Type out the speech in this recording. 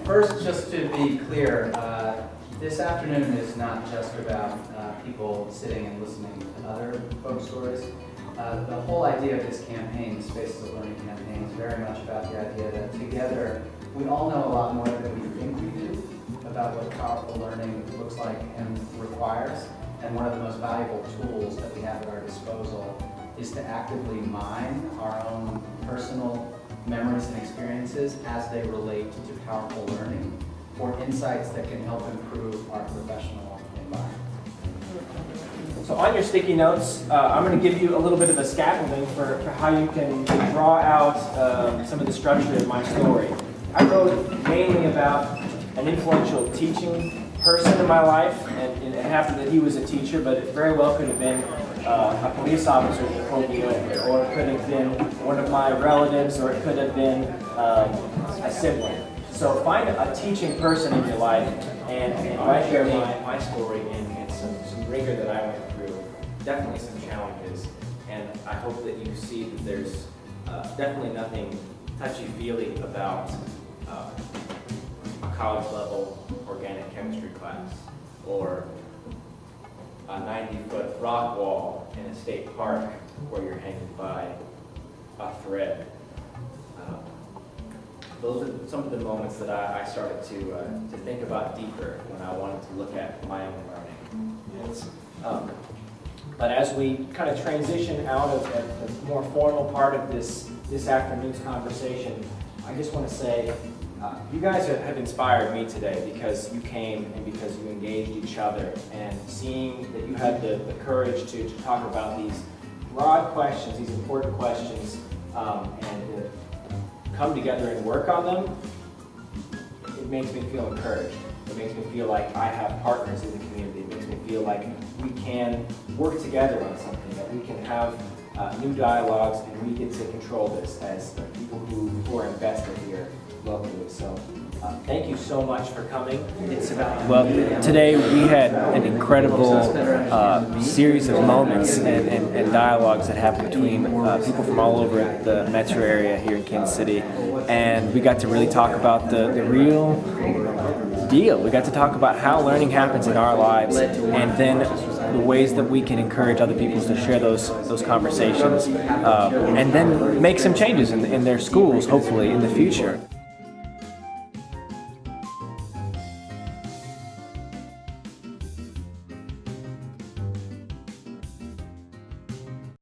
First, just to be clear, this afternoon is not just about people sitting and listening to other folks' stories. The whole idea of this campaign, the Spaces of Learning campaign, is very much about the idea that together we all know a lot more than we think we do about what powerful learning looks like and requires. And one of the most valuable tools that we have at our disposal is to actively mine our own personal memories and experiences as they relate to powerful learning for insights that can help improve our professional environment. So on your sticky notes, I'm going to give you a little bit of a scaffolding for how you can draw out some of the structure of my story. I wrote mainly about an influential teaching person in my life, and it happened that he was a teacher, but it very well could have been a police officer that pulled me over, or it could have been one of my relatives, or it could have been a sibling. So find a teaching person in your life and write share my story and some rigor that I went through, definitely some challenges, and I hope that you see that there's definitely nothing touchy-feely about a college level organic chemistry class, or a 90-foot rock wall in a state park where you're hanging by a thread. Those are some of the moments that I started to think about deeper when I wanted to look at my own learning. But as we kind of transition out of the more formal part of this afternoon's conversation, I just want to say you guys have inspired me today because you came and because you engaged each other, and seeing that you had the courage to talk about these broad questions, these important questions, and to come together and work on them, it makes me feel encouraged. It makes me feel like I have partners in the community. It makes me feel like we can work together on something, that we can have new dialogues, and we get to control this as people who are invested here locally. So thank you so much for coming. Well, today we had an incredible series of moments and dialogues that happened between people from all over the metro area here in Kansas City, and we got to really talk about the real deal. We got to talk about how learning happens in our lives, and then the ways that we can encourage other people to share those conversations, and then make some changes in their schools, hopefully, in the future.